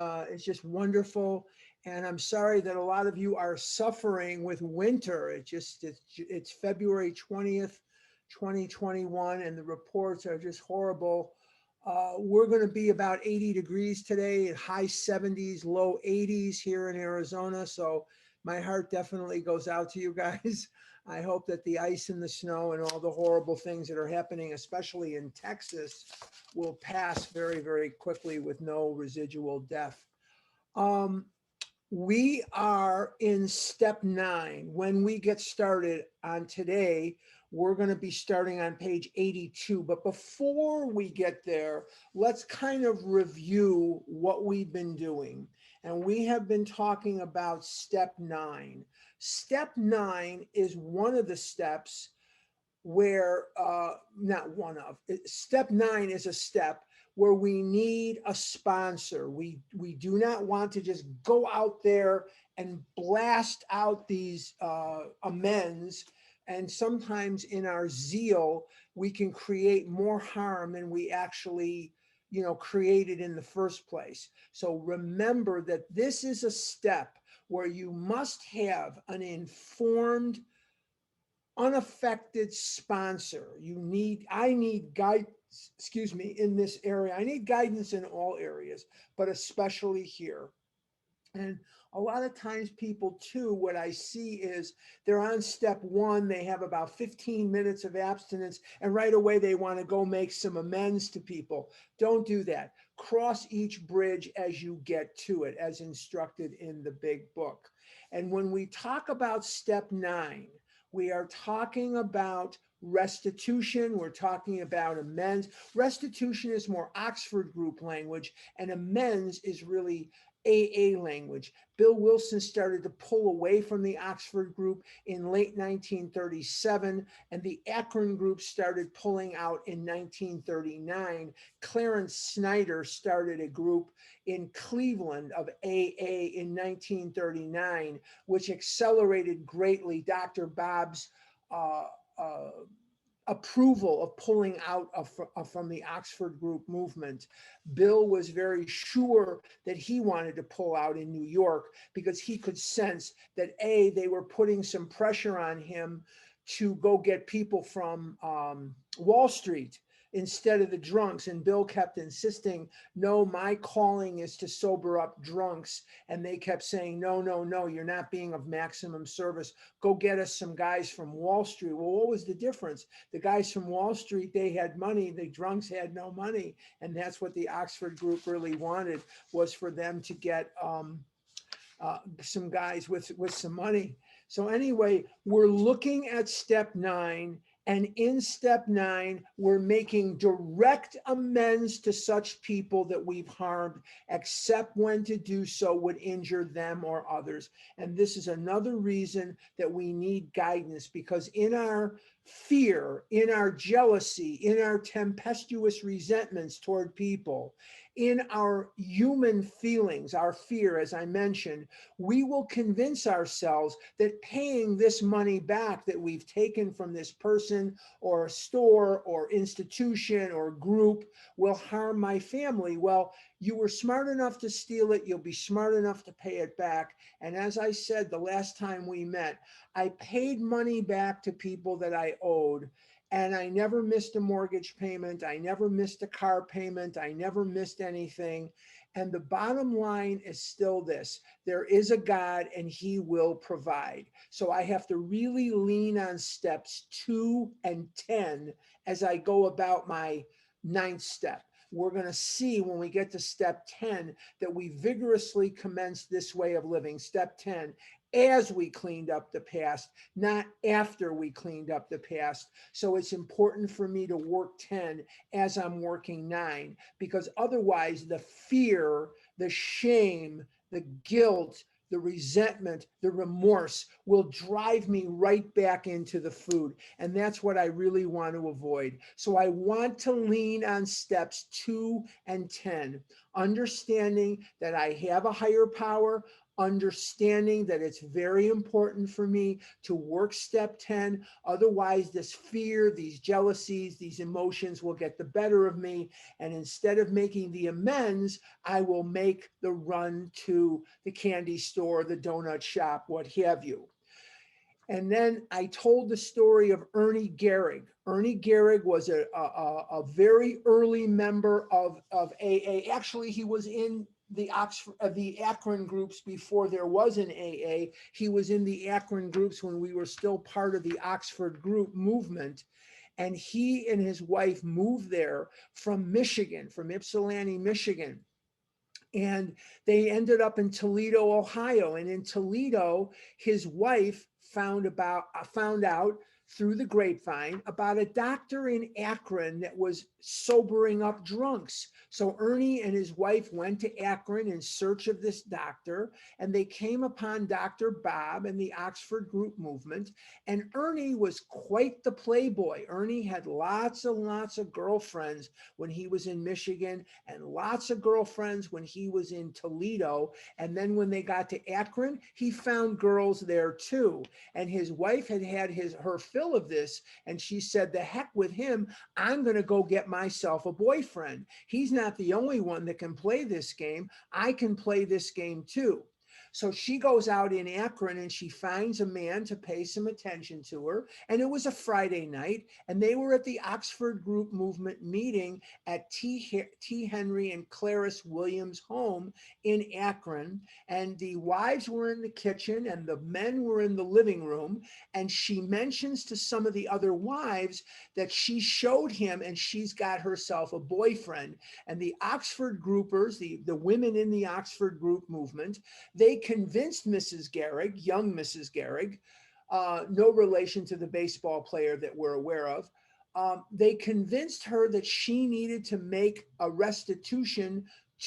It's just wonderful. And I'm sorry that a lot of you are suffering with winter. It's February 20th, 2021, and the reports are just horrible. We're going to be about 80 degrees today, high 70s, low 80s here in Arizona. So my heart definitely goes out to you guys. I hope that the ice and the snow and all the horrible things that are happening, especially in Texas, will pass very, very quickly with no residual death. Um, we are in step 9. When we get started on today, we're going to be starting on page 82. But before we get there, let's kind of review what we've been doing. And we have been talking about step 9. Step 9 is one of the steps where, not one of, step 9 is a step where we need a sponsor. We do not want to just go out there and blast out these amends. And sometimes in our zeal, we can create more harm than we actually, created in the first place. So remember that this is a step where you must have an informed, unaffected sponsor. I need guidance, excuse me, in this area. I need guidance in all areas, but especially here. And a lot of times people too, what I see is they're on step 1, they have about 15 minutes of abstinence, and right away they want to go make some amends to people. Don't do that. Cross each bridge as you get to it, as instructed in the big book. And when we talk about step 9, we are talking about restitution. We're talking about amends. Restitution is more Oxford group language, and amends is really AA language. Bill Wilson started to pull away from the Oxford group in late 1937, and the Akron group started pulling out in 1939. Clarence Snyder started a group in Cleveland of AA in 1939, which accelerated greatly Dr. Bob's uh, uh, approval of pulling out from the Oxford group movement. Bill was very sure that he wanted to pull out in New York because he could sense that they were putting some pressure on him to go get people from Wall Street instead of the drunks. And Bill kept insisting, no, my calling is to sober up drunks. And they kept saying, no, no, no, you're not being of maximum service. Go get us some guys from Wall Street. Well, what was the difference? The guys from Wall Street, they had money. The drunks had no money. And that's what the Oxford group really wanted, was for them to get some guys with some money. So anyway, we're looking at step 9. And in step 9, we're making direct amends to such people that we've harmed, except when to do so would injure them or others. And this is another reason that we need guidance, because in our fear, in our jealousy, in our tempestuous resentments toward people, in our human feelings, our fear, as I mentioned, we will convince ourselves that paying this money back that we've taken from this person or store or institution or group will harm my family. Well, you were smart enough to steal it. You'll be smart enough to pay it back. And as I said the last time we met, I paid money back to people that I owed. And I never missed a mortgage payment. I never missed a car payment. I never missed anything. And the bottom line is still this: there is a God and he will provide. So I have to really lean on steps 2 and 10 as I go about my 9th step. We're going to see when we get to step 10 that we vigorously commenced this way of living. Step 10, as we cleaned up the past, not after we cleaned up the past. So it's important for me to work 10 as I'm working 9, because otherwise the fear, the shame, the guilt, the resentment, the remorse will drive me right back into the food. And that's what I really want to avoid. So I want to lean on steps 2 and 10, understanding that I have a higher power, understanding that it's very important for me to work step 10. Otherwise, this fear, these jealousies, these emotions will get the better of me. And instead of making the amends, I will make the run to the candy store, the donut shop, what have you. And then I told the story of Ernie Gehrig. Ernie Gehrig was a very early member of AA. Actually, he was in the the Akron groups before there was an AA. He was in the Akron groups when we were still part of the Oxford group movement. And he and his wife moved there from Michigan, from Ypsilanti, Michigan, and they ended up in Toledo, Ohio. And in Toledo, his wife found out through the grapevine about a doctor in Akron that was sobering up drunks. So Ernie and his wife went to Akron in search of this doctor, and they came upon Dr. Bob and the Oxford group movement. And Ernie was quite the playboy. Ernie had lots and lots of girlfriends when he was in Michigan, and lots of girlfriends when he was in Toledo. And then when they got to Akron, he found girls there too. And his wife had her fill of this, and she said, the heck with him, I'm going to go get myself a boyfriend. He's not the only one that can play this game. I can play this game too. So she goes out in Akron and she finds a man to pay some attention to her. And it was a Friday night, and they were at the Oxford Group Movement meeting at T. Henry and Clarice Williams' home in Akron. And the wives were in the kitchen and the men were in the living room. And she mentions to some of the other wives that she showed him and she's got herself a boyfriend. And the Oxford groupers, the women in the Oxford Group Movement, they convinced Mrs. Gehrig, young Mrs. Gehrig, no relation to the baseball player that we're aware of, they convinced her that she needed to make a restitution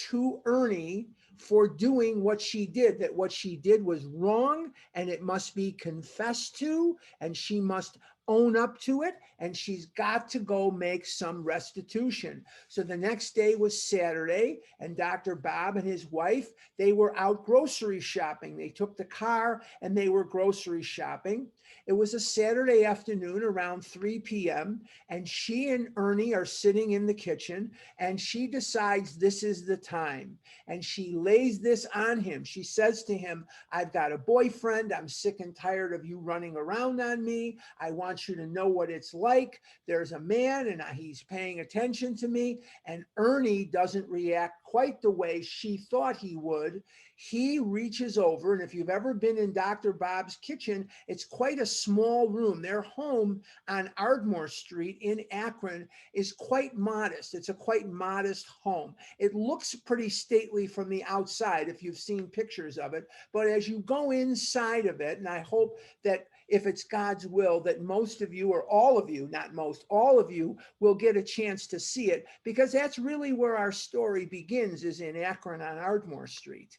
to Ernie for doing what she did, that what she did was wrong and it must be confessed to, and she must own up to it, and she's got to go make some restitution. So the next day was Saturday, and Dr. Bob and his wife, they were out grocery shopping. They took the car and they were grocery shopping. It was a Saturday afternoon around 3 p.m., and she and Ernie are sitting in the kitchen, and she decides this is the time. And she lays this on him. She says to him, I've got a boyfriend. I'm sick and tired of you running around on me. I want you to know what it's like. There's a man and he's paying attention to me. And Ernie doesn't react quite the way she thought he would. He reaches over, and if you've ever been in Dr. Bob's kitchen, it's quite a small room. Their home on Ardmore Street in Akron is quite modest. It's a quite modest home. It looks pretty stately from the outside if you've seen pictures of it, but as you go inside of it, and I hope that if it's God's will, that most of you, or all of you, not most, all of you will get a chance to see it, because that's really where our story begins, is in Akron on Ardmore Street.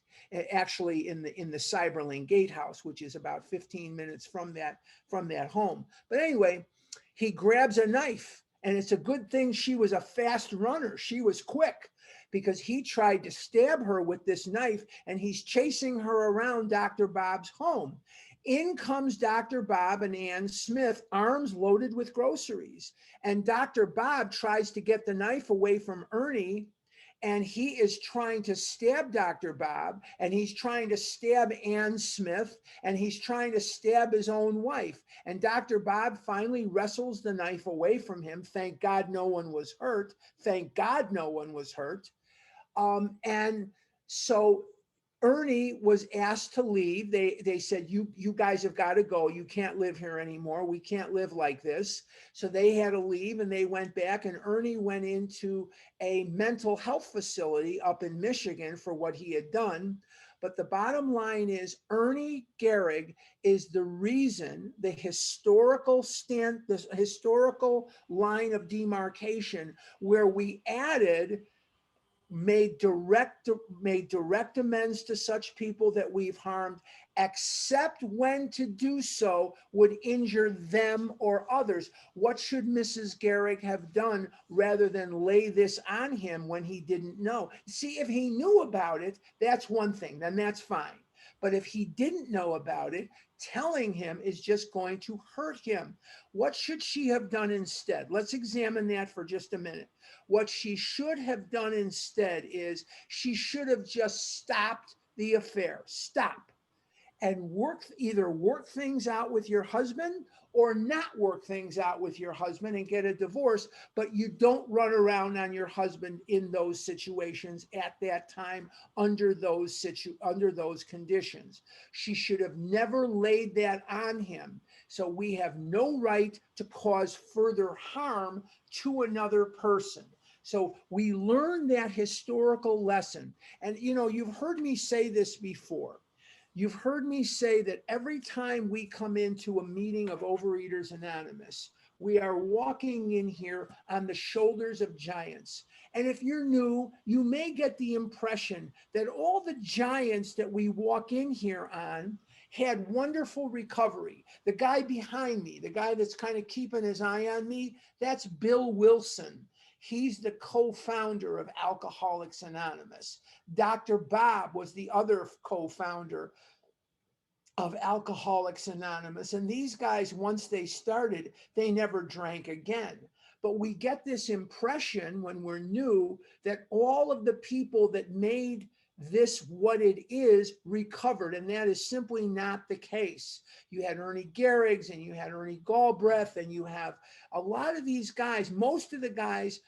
Actually in the Cyberling Gatehouse, which is about 15 minutes from that home. But anyway, he grabs a knife, and it's a good thing she was a fast runner. She was quick, because he tried to stab her with this knife, and he's chasing her around Dr. Bob's home. In comes Dr. Bob and Ann Smith, arms loaded with groceries. And Dr. Bob tries to get the knife away from Ernie, and he is trying to stab Dr. Bob, and he's trying to stab Ann Smith, and he's trying to stab his own wife. And Dr. Bob finally wrestles the knife away from him. Thank God no one was hurt. Thank God no one was hurt. And so Ernie was asked to leave. They said, you guys have got to go. You can't live here anymore. We can't live like this. So they had to leave, and they went back, and Ernie went into a mental health facility up in Michigan for what he had done. But the bottom line is, Ernie Gehrig is the reason the historical line of demarcation where we made direct amends to such people that we've harmed, except when to do so would injure them or others. What should Mrs. Gehrig have done rather than lay this on him when he didn't know? See, if he knew about it, that's one thing, then that's fine. But if he didn't know about it, telling him is just going to hurt him. What should she have done instead? Let's examine that for just a minute. What she should have done instead is she should have just stopped the affair. Stop and either work things out with your husband or not work things out with your husband and get a divorce, but you don't run around on your husband in those situations at that time under those conditions. She should have never laid that on him. So we have no right to cause further harm to another person. So we learn that historical lesson. And you've heard me say this before. You've heard me say that every time we come into a meeting of Overeaters Anonymous, we are walking in here on the shoulders of giants. And if you're new, you may get the impression that all the giants that we walk in here on had wonderful recovery. The guy behind me, the guy that's kind of keeping his eye on me, that's Bill Wilson. He's the co-founder of Alcoholics Anonymous. Dr. Bob was the other co-founder of Alcoholics Anonymous. And these guys, once they started, they never drank again. But we get this impression when we're new that all of the people that made this what it is recovered, and that is simply not the case. You had Ernie Gehrig and you had Ernie Galbraith, and you have a lot of these guys. Most of the guys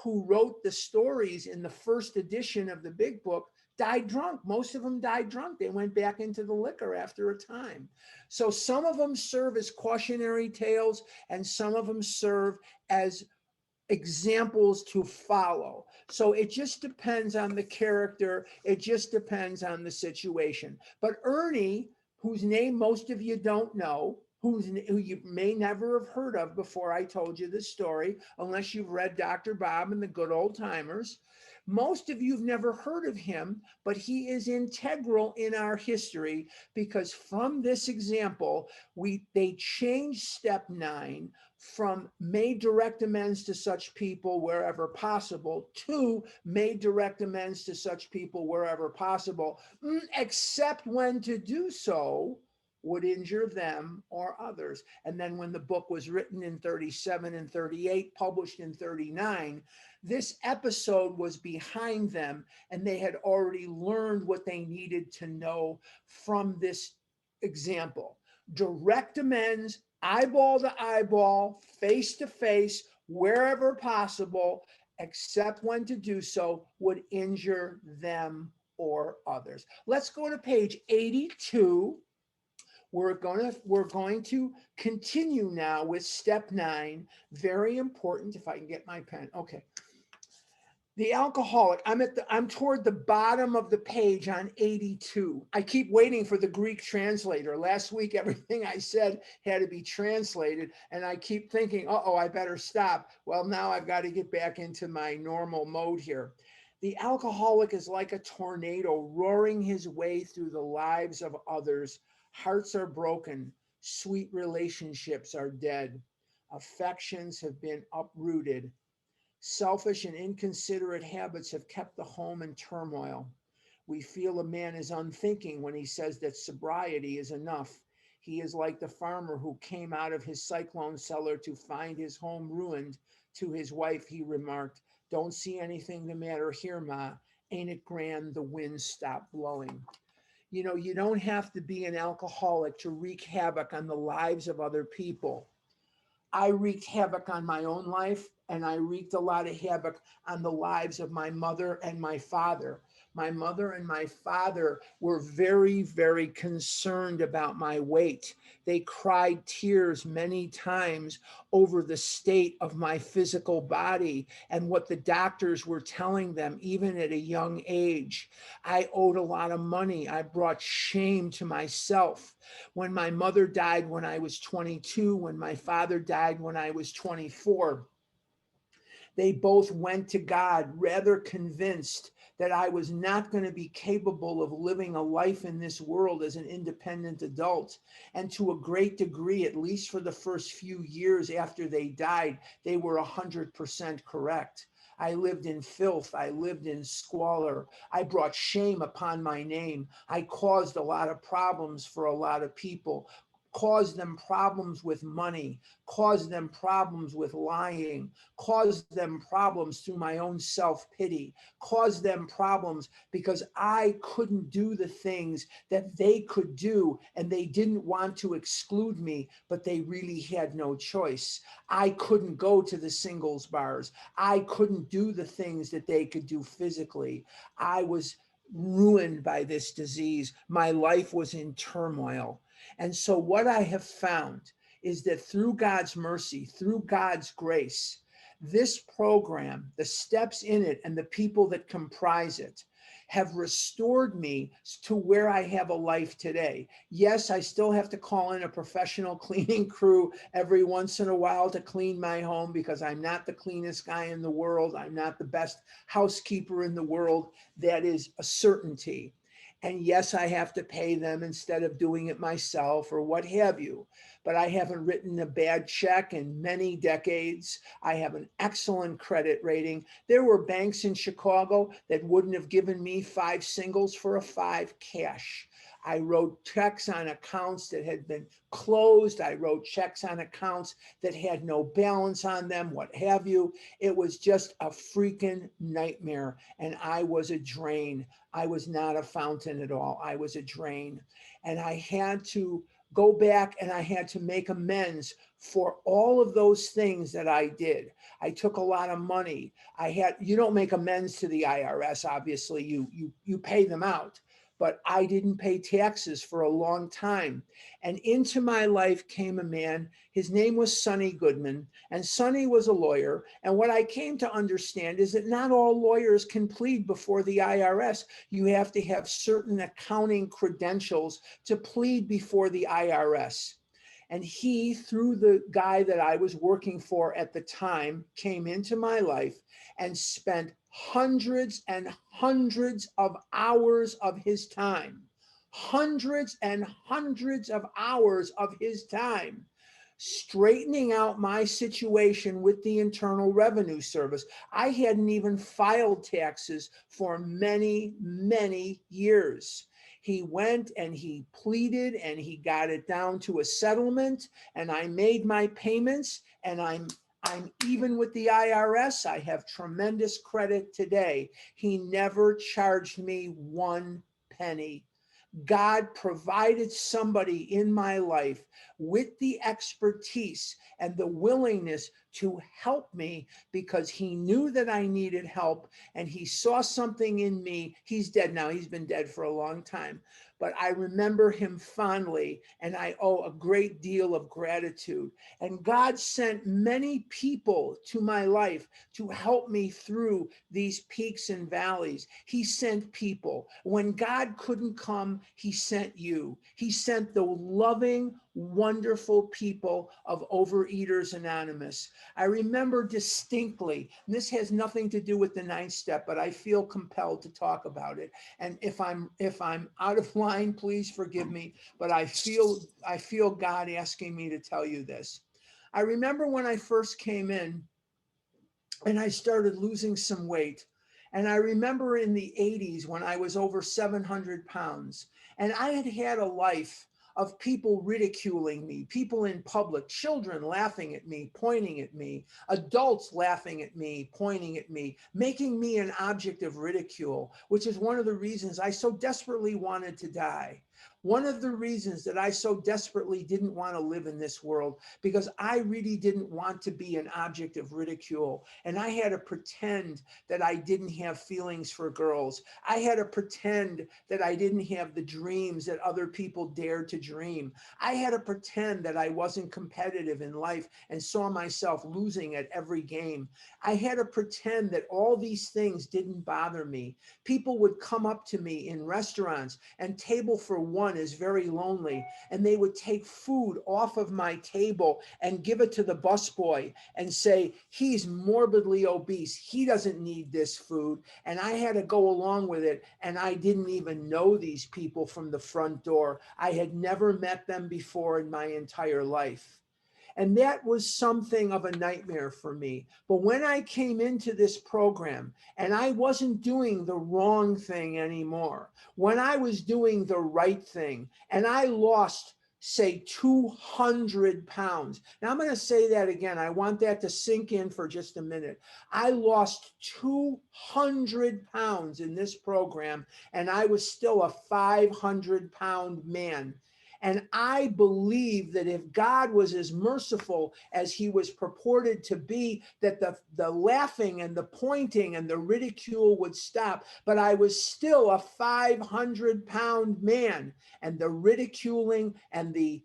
who wrote the stories in the first edition of the big book died drunk. Most of them died drunk. They went back into the liquor after a time. So some of them serve as cautionary tales, and some of them serve as examples to follow. So it just depends on the character. It just depends on the situation. But Ernie, whose name most of you don't know, who you may never have heard of before I told you this story, unless you've read Dr. Bob and the Good Old Timers. Most of you have never heard of him, but he is integral in our history, because from this example, they changed step 9 from made direct amends to such people wherever possible to made direct amends to such people wherever possible, except when to do so would injure them or others. And then when the book was written in 37 and 38, published in 39, this episode was behind them, and they had already learned what they needed to know from this example. Direct amends, eyeball to eyeball, face to face, wherever possible, except when to do so would injure them or others. Let's go to page 82. We're going to continue now with step 9. Very important. If I can get my pen. Okay. The alcoholic. I'm toward the bottom of the page on 82. I keep waiting for the Greek translator. Last week, everything I said had to be translated, and I keep thinking, I better stop. Well, now I've got to get back into my normal mode here. The alcoholic is like a tornado roaring his way through the lives of others. Hearts are broken. Sweet relationships are dead. Affections have been uprooted. Selfish and inconsiderate habits have kept the home in turmoil. We feel a man is unthinking when he says that sobriety is enough. He is like the farmer who came out of his cyclone cellar to find his home ruined. To his wife, he remarked, "Don't see anything the matter here, Ma. Ain't it grand the wind stopped blowing?" You don't have to be an alcoholic to wreak havoc on the lives of other people. I wreaked havoc on my own life, and I wreaked a lot of havoc on the lives of my mother and my father. My mother and my father were very, very concerned about my weight. They cried tears many times over the state of my physical body and what the doctors were telling them, even at a young age. I owed a lot of money. I brought shame to myself. When my mother died when I was 22, when my father died when I was 24, they both went to God rather convinced that I was not going to be capable of living a life in this world as an independent adult. And to a great degree, at least for the first few years after they died, they were 100% correct. I lived in filth. I lived in squalor. I brought shame upon my name. I caused a lot of problems for a lot of people, caused them problems with money, caused them problems with lying, caused them problems through my own self pity, caused them problems because I couldn't do the things that they could do, and they didn't want to exclude me, but they really had no choice. I couldn't go to the singles bars. I couldn't do the things that they could do physically. I was ruined by this disease. My life was in turmoil. And so, what I have found is that through God's mercy, through God's grace, this program, the steps in it, and the people that comprise it have restored me to where I have a life today. Yes, I still have to call in a professional cleaning crew every once in a while to clean my home because I'm not the cleanest guy in the world. I'm not the best housekeeper in the world. That is a certainty. And yes, I have to pay them instead of doing it myself or what have you. But I haven't written a bad check in many decades. I have an excellent credit rating. There were banks in Chicago that wouldn't have given me 5 singles for a 5 cash. I wrote checks on accounts that had been closed. I wrote checks on accounts that had no balance on them, what have you. It was just a freaking nightmare. And I was a drain. I was not a fountain at all. I was a drain. And I had to go back and I had to make amends for all of those things that I did. I took a lot of money. You don't make amends to the IRS, obviously, you pay them out. But I didn't pay taxes for a long time. And into my life came a man. His name was Sonny Goodman, and Sonny was a lawyer. And what I came to understand is that not all lawyers can plead before the IRS. You have to have certain accounting credentials to plead before the IRS. And he, through the guy that I was working for at the time, came into my life and spent hundreds and hundreds of hours of his time, hundreds and hundreds of hours of his time straightening out my situation with the Internal Revenue Service. I hadn't even filed taxes for many, many years. He went and he pleaded and he got it down to a settlement, and I made my payments, and I'm even with the IRS. I have tremendous credit today. He never charged me 1 penny. God provided somebody in my life with the expertise and the willingness to help me because he knew that I needed help, and he saw something in me. He's dead now. He's been dead for a long time. But I remember him fondly, and I owe a great deal of gratitude. And God sent many people to my life to help me through these peaks and valleys. He sent people. When God couldn't come, he sent you. He sent the loving, wonderful people of Overeaters Anonymous. I remember distinctly, and this has nothing to do with the 9th step, but I feel compelled to talk about it. And if I'm out of line, please forgive me, but I feel God asking me to tell you this. I remember when I first came in and I started losing some weight. And I remember in the 80s when I was over 700 pounds, and I had had a life of people ridiculing me, people in public, children laughing at me, pointing at me, adults laughing at me, pointing at me, making me an object of ridicule, which is one of the reasons I so desperately wanted to die. One of the reasons that I so desperately didn't want to live in this world, because I really didn't want to be an object of ridicule. And I had to pretend that I didn't have feelings for girls. I had to pretend that I didn't have the dreams that other people dared to dream. I had to pretend that I wasn't competitive in life and saw myself losing at every game. I had to pretend that all these things didn't bother me. People would come up to me in restaurants, and table for one is very lonely, and they would take food off of my table and give it to the busboy and say, he's morbidly obese, he doesn't need this food. And I had to go along with it, and I didn't even know these people from the front door. I had never met them before in my entire life. And that was something of a nightmare for me. But when I came into this program and I wasn't doing the wrong thing anymore, when I was doing the right thing and I lost, say, 200 pounds. Now I'm going to say that again. I want that to sink in for just a minute. I lost 200 pounds in this program and I was still a 500-pound man. And I believe that if God was as merciful as he was purported to be, that the laughing and the pointing and the ridicule would stop. But I was still a 500-pound man, and the ridiculing and the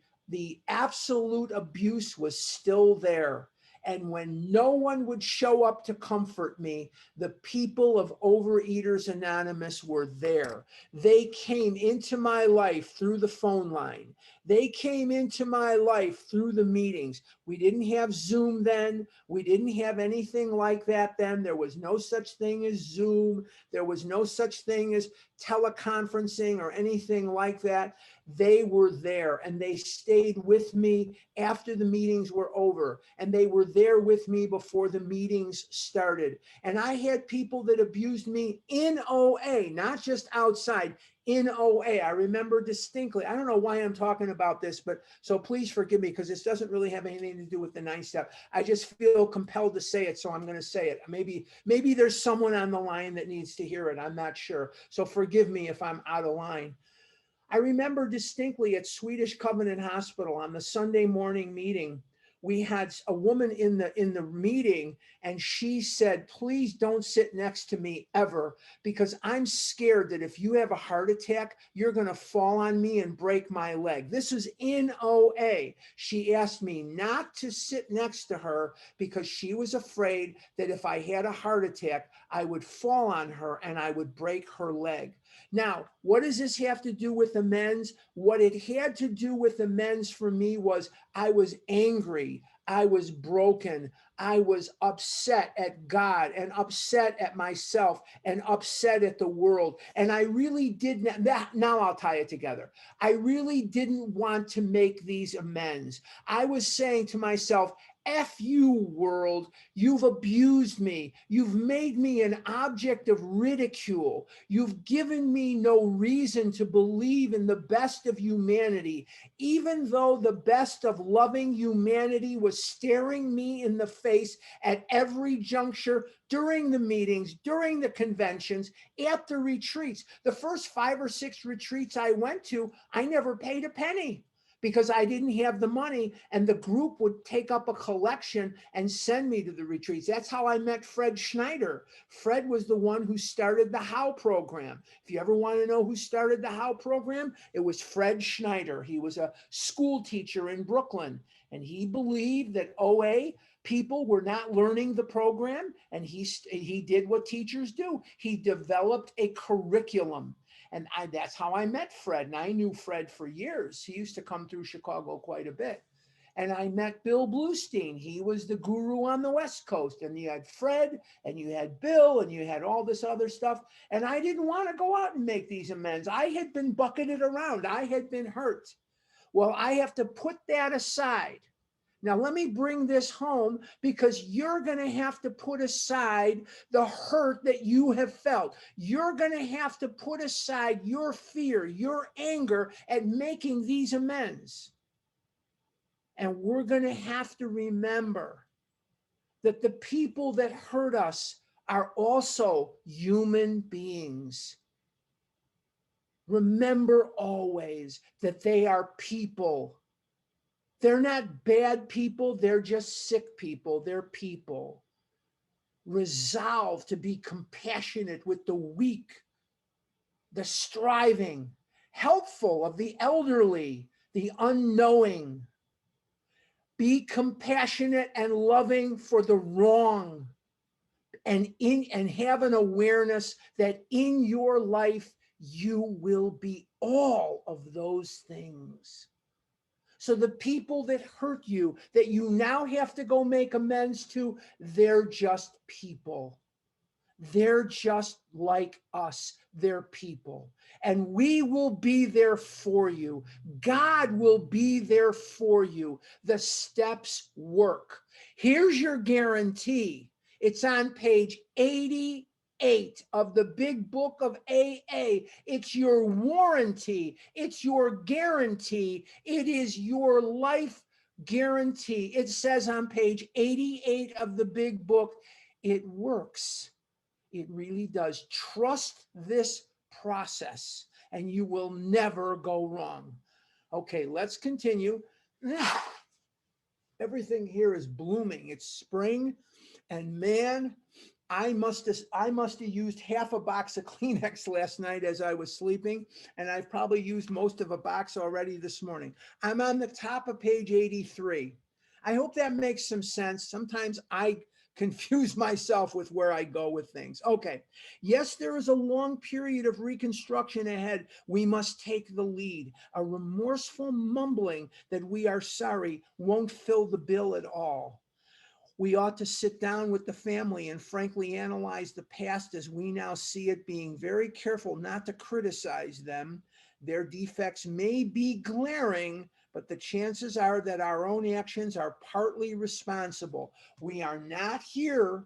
absolute abuse was still there. And when no one would show up to comfort me, the people of Overeaters Anonymous were there. They came into my life through the phone line. They came into my life through the meetings. We didn't have Zoom then. We didn't have anything like that then. There was no such thing as Zoom. There was no such thing as teleconferencing or anything like that. They were there and they stayed with me after the meetings were over, and they were there with me before the meetings started. And I had people that abused me in OA, not just outside, in OA. I remember distinctly. I don't know why I'm talking about this, but so please forgive me because this doesn't really have anything to do with the 9-step. I just feel compelled to say it, so I'm going to say it. Maybe there's someone on the line that needs to hear it. I'm not sure. So forgive me if I'm out of line. I remember distinctly at Swedish Covenant Hospital on the Sunday morning meeting, we had a woman in the meeting, and she said, please don't sit next to me ever, because I'm scared that if you have a heart attack, you're going to fall on me and break my leg. This is in OA. She asked me not to sit next to her because she was afraid that if I had a heart attack, I would fall on her and I would break her leg. Now, what does this have to do with amends? What it had to do with amends for me was I was angry. I was broken. I was upset at God and upset at myself and upset at the world. And I really did not, now I'll tie it together. I really didn't want to make these amends. I was saying to myself, F you, world. You've abused me. You've made me an object of ridicule. You've given me no reason to believe in the best of humanity, even though the best of loving humanity was staring me in the face at every juncture during the meetings, during the conventions, at the retreats. The first 5 or 6 retreats I went to, I never paid a penny, because I didn't have the money, and the group would take up a collection and send me to the retreats. That's how I met Fred Schneider. Fred was the one who started the How program. If you ever want to know who started the How program, it was Fred Schneider. He was a school teacher in Brooklyn, and he believed that OA people were not learning the program, and he did what teachers do. He developed a curriculum. And that's how I met Fred. And I knew Fred for years. He used to come through Chicago quite a bit. And I met Bill Bluestein. He was the guru on the West Coast. And you had Fred, and you had Bill, and you had all this other stuff. And I didn't want to go out and make these amends. I had been bucketed around. I had been hurt. Well, I have to put that aside. Now, let me bring this home, because you're going to have to put aside the hurt that you have felt. You're going to have to put aside your fear, your anger at making these amends. And we're going to have to remember that the people that hurt us are also human beings. Remember always that they are people. They're not bad people. They're just sick people. They're people. Resolve to be compassionate with the weak, the striving, helpful of the elderly, the unknowing. Be compassionate and loving for the wrong, and have an awareness that in your life you will be all of those things. So the people that hurt you, that you now have to go make amends to, they're just people. They're just like us. They're people. And we will be there for you. God will be there for you. The steps work. Here's your guarantee. It's on page 88 of the big book of AA. It's your warranty. It's your guarantee. It is your life guarantee. It says on page 88 of the big book, it works. It really does. Trust this process and you will never go wrong. Okay, let's continue. Everything here is blooming. It's spring, and man, I must have used half a box of Kleenex last night as I was sleeping, and I've probably used most of a box already this morning. I'm on the top of page 83. I hope that makes some sense. Sometimes I confuse myself with where I go with things. Okay. Yes, there is a long period of reconstruction ahead. We must take the lead. A remorseful mumbling that we are sorry won't fill the bill at all. We ought to sit down with the family and frankly analyze the past as we now see it, being very careful not to criticize them. Their defects may be glaring, but the chances are that our own actions are partly responsible. We are not here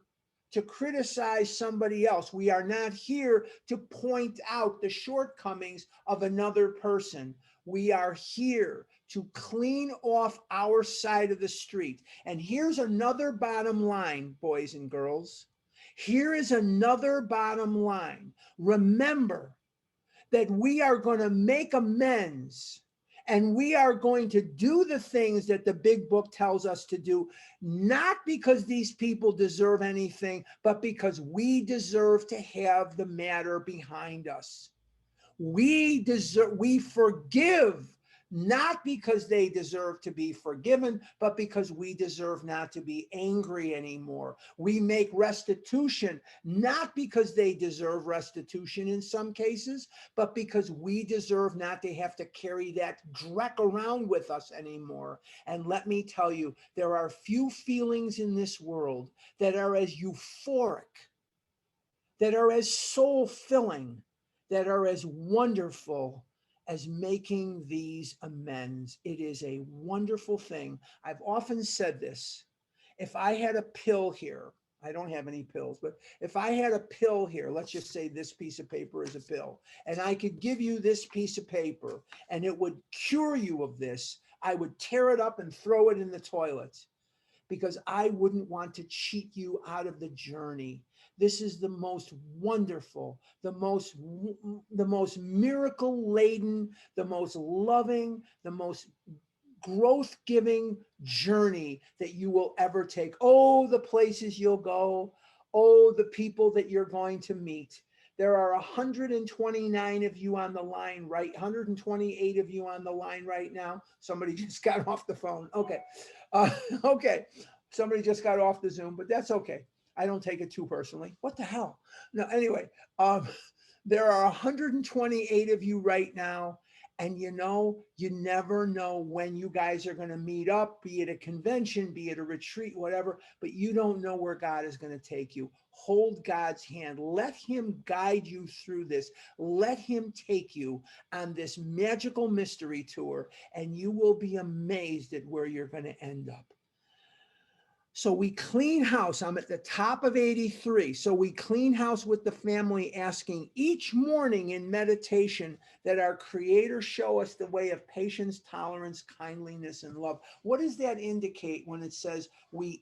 to criticize somebody else. We are not here to point out the shortcomings of another person. We are here to clean off our side of the street. And here's another bottom line, boys and girls. Here is another bottom line. Remember that we are going to make amends and we are going to do the things that the big book tells us to do, not because these people deserve anything, but because we deserve to have the matter behind us. We forgive not because they deserve to be forgiven, but because we deserve not to be angry anymore. We make restitution not because they deserve restitution in some cases, but because we deserve not to have to carry that dreck around with us anymore. And let me tell you, there are few feelings in this world that are as euphoric, that are as soul-filling, that are as wonderful as making these amends. It is a wonderful thing. I've often said this. If I had a pill here, I don't have any pills, but if I had a pill here, let's just say this piece of paper is a pill, and I could give you this piece of paper and it would cure you of this, I would tear it up and throw it in the toilet because I wouldn't want to cheat you out of the journey. This is the most wonderful, the most miracle laden, the most loving, the most growth giving journey that you will ever take. Oh, the places you'll go. Oh, the people that you're going to meet. There are 129 of you on the line, right? 128 of you on the line right now. Somebody just got off the phone. Okay. Okay. Somebody just got off the Zoom, but that's okay. I don't take it too personally. What the hell? No, anyway, there are 128 of you right now. And you never know when you guys are going to meet up, be it a convention, be it a retreat, whatever, but you don't know where God is going to take you. Hold God's hand. Let him guide you through this. Let him take you on this magical mystery tour, and you will be amazed at where you're going to end up. So we clean house. I'm at the top of 83. So we clean house with the family, asking each morning in meditation that our Creator show us the way of patience, tolerance, kindliness, and love. What does that indicate when it says we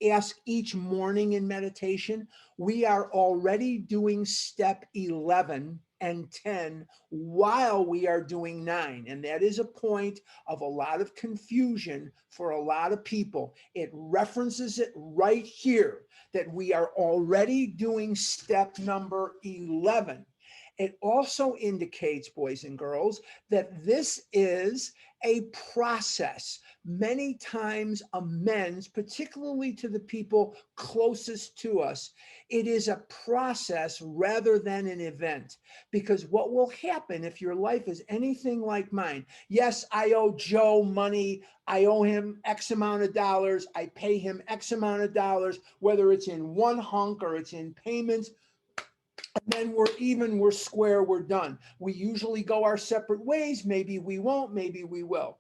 ask each morning in meditation? We are already doing step 11 and 10 while we are doing 9. And that is a point of a lot of confusion for a lot of people. It references it right here that we are already doing step number 11. It also indicates, boys and girls, that this is a process. Many times, amends, particularly to the people closest to us, it is a process rather than an event. Because what will happen if your life is anything like mine? Yes, I owe Joe money. I owe him X amount of dollars. I pay him X amount of dollars, whether it's in one hunk or it's in payments. Then we're even, we're square, we're done. We usually go our separate ways. Maybe we won't, maybe we will.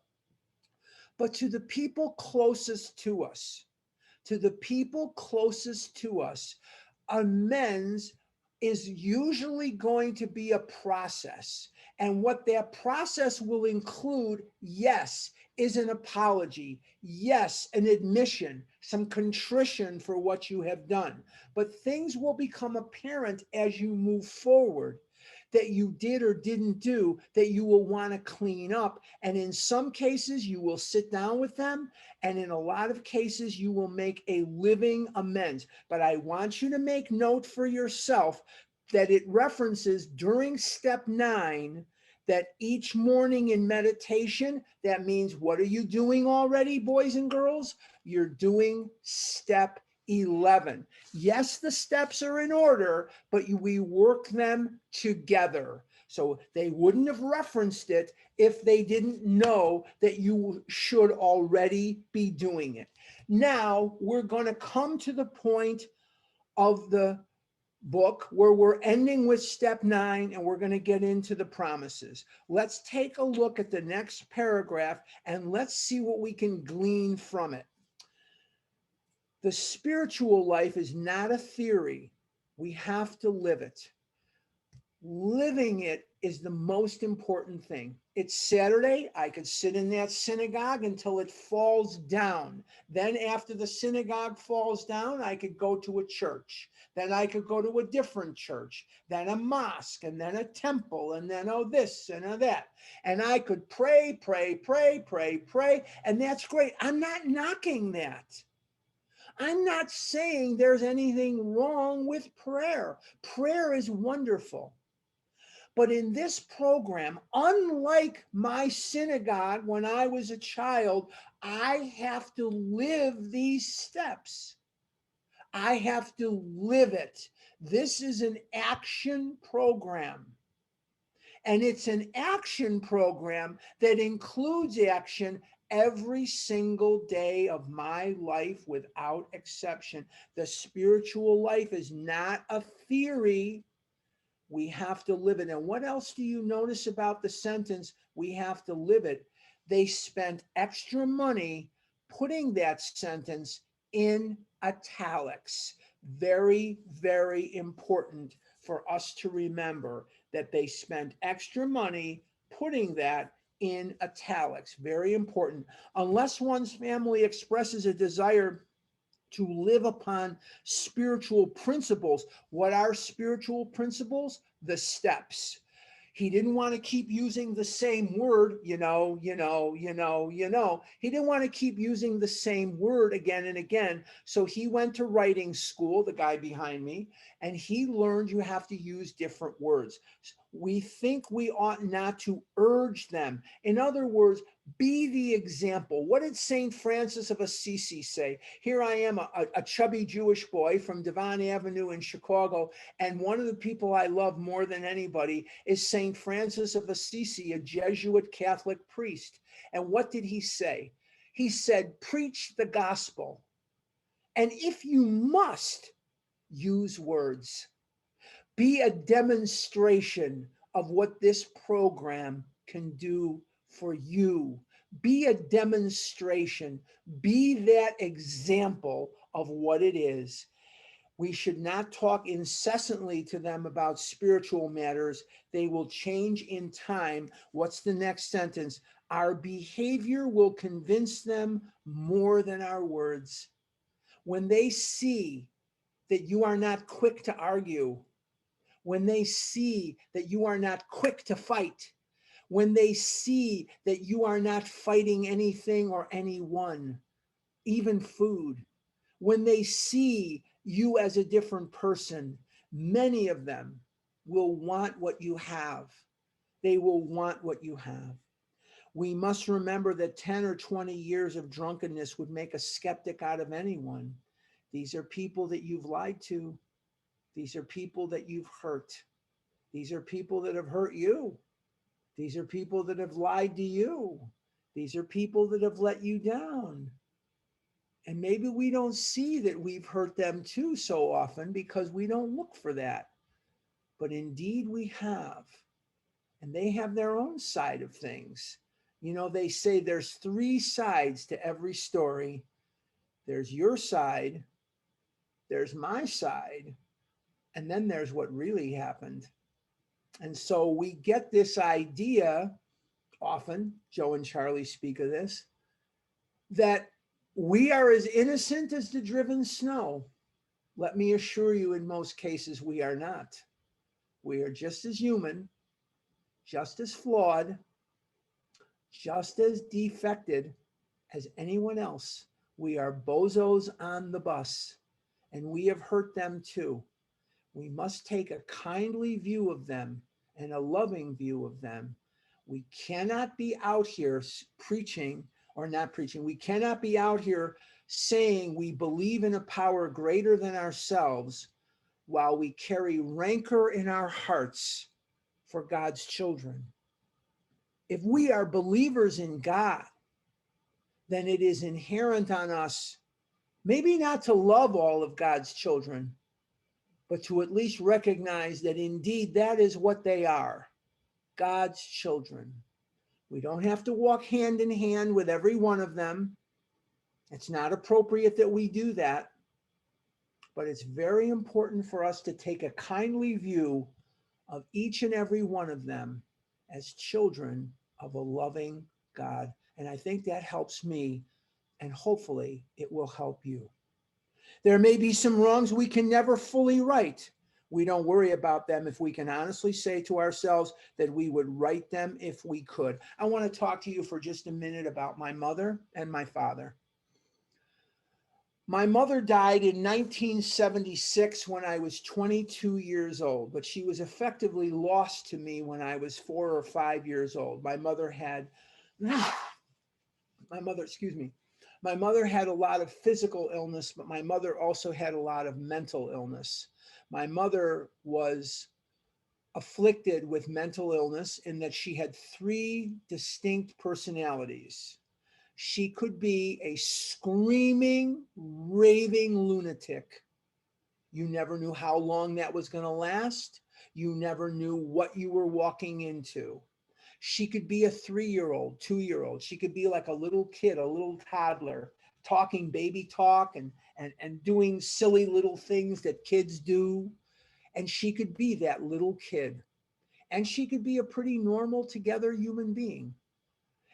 But to the people closest to us, to the people closest to us, amends is usually going to be a process. And what that process will include, yes, is an apology. Yes, an admission, some contrition for what you have done. But things will become apparent as you move forward that you did or didn't do that you will want to clean up. And in some cases, you will sit down with them. And in a lot of cases, you will make a living amends. But I want you to make note for yourself that it references during step 9 that each morning in meditation, that means what are you doing already, boys and girls? You're doing step 11. Yes, the steps are in order, but we work them together. So they wouldn't have referenced it if they didn't know that you should already be doing it. Now we're going to come to the point of the book where we're ending with step 9 and we're going to get into the promises. Let's take a look at the next paragraph and let's see what we can glean from it. The spiritual life is not a theory. We have to live it. Living it is the most important thing. It's Saturday. I could sit in that synagogue until it falls down. Then after the synagogue falls down, I could go to a church. Then I could go to a different church, then a mosque, and then a temple, and then this and that. And I could pray, and that's great. I'm not knocking that. I'm not saying there's anything wrong with prayer. Prayer is wonderful. But in this program, unlike my synagogue when I was a child, I have to live these steps. I have to live it. This is an action program. And it's an action program that includes action every single day of my life without exception. The spiritual life is not a theory. We have to live it. And what else do you notice about the sentence, we have to live it? They spent extra money putting that sentence in italics. Very, very important for us to remember that they spent extra money putting that in italics. Very important. Unless one's family expresses a desire to live upon spiritual principles. What are spiritual principles? The steps. He didn't want to keep using the same word, you know. He didn't want to keep using the same word again and again. So he went to writing school, the guy behind me, and he learned you have to use different words. We think we ought not to urge them. In other words, be the example. What did St. Francis of Assisi say? Here I am, a chubby Jewish boy from Devon Avenue in Chicago, and one of the people I love more than anybody is St. Francis of Assisi, a Jesuit Catholic priest. And what did he say? He said, preach the gospel. And if you must, use words. Be a demonstration of what this program can do for you. Be a demonstration. Be that example of what it is. We should not talk incessantly to them about spiritual matters. They will change in time. What's the next sentence? Our behavior will convince them more than our words. When they see that you are not quick to argue, when they see that you are not quick to fight, when they see that you are not fighting anything or anyone, even food, when they see you as a different person, many of them will want what you have. They will want what you have. We must remember that 10 or 20 years of drunkenness would make a skeptic out of anyone. These are people that you've lied to. These are people that you've hurt. These are people that have hurt you. These are people that have lied to you. These are people that have let you down. And maybe we don't see that we've hurt them too so often because we don't look for that. But indeed we have. And they have their own side of things. You know, they say there's three sides to every story. There's your side, there's my side, and then there's what really happened. And so we get this idea often, Joe and Charlie speak of this, that we are as innocent as the driven snow. Let me assure you, in most cases, we are not. We are just as human, just as flawed, just as defected as anyone else. We are bozos on the bus, and we have hurt them too. We must take a kindly view of them and a loving view of them. We cannot be out here preaching or not preaching. We cannot be out here saying we believe in a power greater than ourselves while we carry rancor in our hearts for God's children. If we are believers in God, then it is inherent on us, maybe not to love all of God's children, but to at least recognize that indeed that is what they are, God's children. We don't have to walk hand in hand with every one of them. It's not appropriate that we do that, but it's very important for us to take a kindly view of each and every one of them as children of a loving God. And I think that helps me, and hopefully it will help you. There may be some wrongs we can never fully right. We don't worry about them if we can honestly say to ourselves that we would right them if we could. I want to talk to you for just a minute about my mother and my father. My mother died in 1976 when I was 22 years old, but she was effectively lost to me when I was 4 or 5 years old. My mother had a lot of physical illness, but my mother also had a lot of mental illness. My mother was afflicted with mental illness in that she had 3 distinct personalities. She could be a screaming, raving lunatic. You never knew how long that was going to last. You never knew what you were walking into. She could be a 3-year-old, 2-year-old. She could be like a little kid, a little toddler, talking baby talk and doing silly little things that kids do. And she could be that little kid. And she could be a pretty normal, together human being.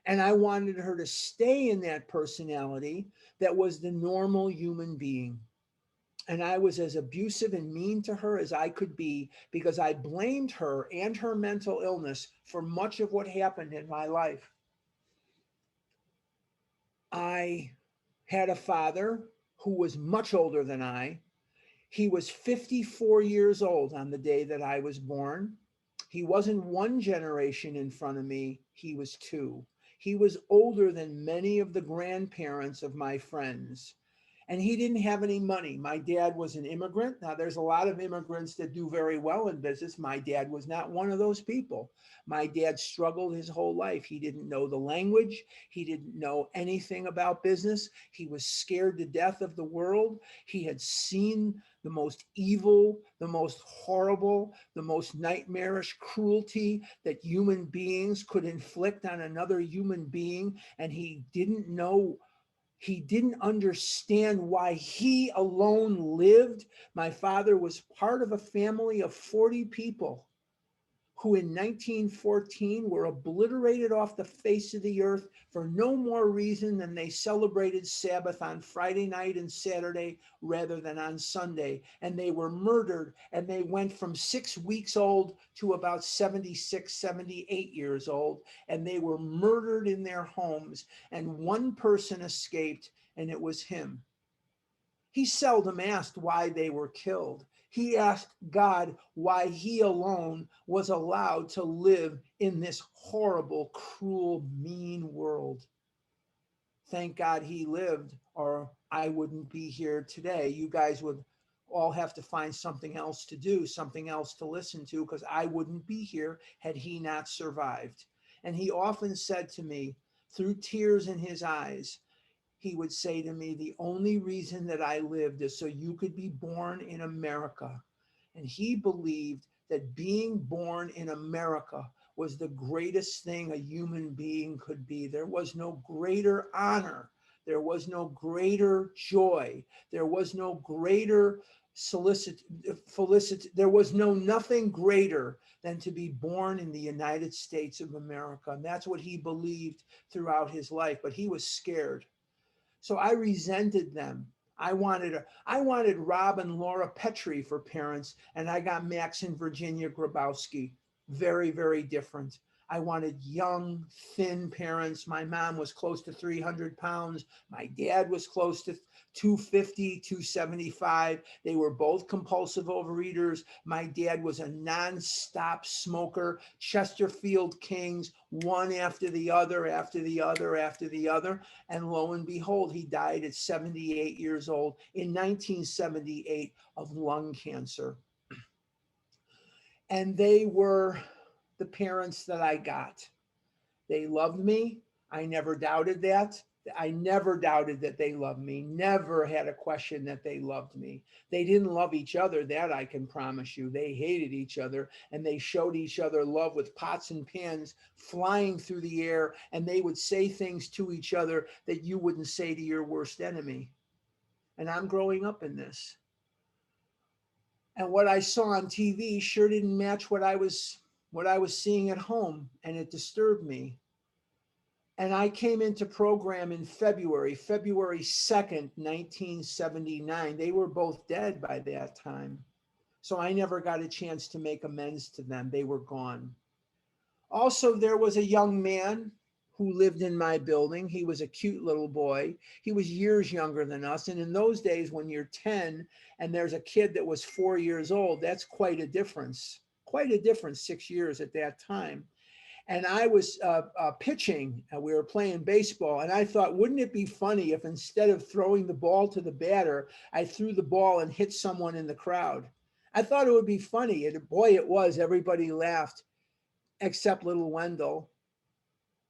And I wanted her to stay in that personality that was the normal human being. And I was as abusive and mean to her as I could be because I blamed her and her mental illness for much of what happened in my life. I had a father who was much older than I. He was 54 years old on the day that I was born. He wasn't one generation in front of me, he was 2. He was older than many of the grandparents of my friends. And he didn't have any money. My dad was an immigrant. Now, there's a lot of immigrants that do very well in business. My dad was not one of those people. My dad struggled his whole life. He didn't know the language. He didn't know anything about business. He was scared to death of the world. He had seen the most evil, the most horrible, the most nightmarish cruelty that human beings could inflict on another human being. And he didn't understand why he alone lived. My father was part of a family of 40 people who in 1914 were obliterated off the face of the earth for no more reason than they celebrated Sabbath on Friday night and Saturday rather than on Sunday. And they were murdered, and they went from 6 weeks old to about 76, 78 years old, and they were murdered in their homes. And one person escaped, and it was him. He seldom asked why they were killed. He asked God why he alone was allowed to live in this horrible, cruel, mean world. Thank God he lived, or I wouldn't be here today. You guys would all have to find something else to do, something else to listen to, because I wouldn't be here had he not survived. And he often said to me, through tears in his eyes, he would say to me, the only reason that I lived is so you could be born in America. And he believed that being born in America was the greatest thing a human being could be. There was no greater honor. There was no greater joy. There was no greater felicity. There was no nothing greater than to be born in the United States of America. And that's what he believed throughout his life. But he was scared. So I resented them. I wanted Rob and Laura Petrie for parents, and I got Max and Virginia Grabowski. Very, very different. I wanted young, thin parents. My mom was close to 300 pounds. My dad was close to 250, 275. They were both compulsive overeaters. My dad was a nonstop smoker. Chesterfield Kings, one after the other, after the other, after the other. And lo and behold, he died at 78 years old in 1978 of lung cancer. And they were the parents that I got. They loved me. I never doubted that. I never doubted that they loved me. Never had a question that they loved me. They didn't love each other, that I can promise you. They hated each other, and they showed each other love with pots and pans flying through the air, and they would say things to each other that you wouldn't say to your worst enemy. And I'm growing up in this. And what I saw on TV sure didn't match what I was seeing at home, and it disturbed me. And I came into program in February 2nd, 1979. They were both dead by that time. So I never got a chance to make amends to them. They were gone. Also, there was a young man who lived in my building. He was a cute little boy. He was years younger than us. And in those days, when you're 10 and there's a kid that was 4 years old, that's quite a difference. Quite a difference, 6 years at that time. And I was pitching, and we were playing baseball. And I thought, wouldn't it be funny if instead of throwing the ball to the batter, I threw the ball and hit someone in the crowd? I thought it would be funny. And boy, it was. Everybody laughed, except little Wendell.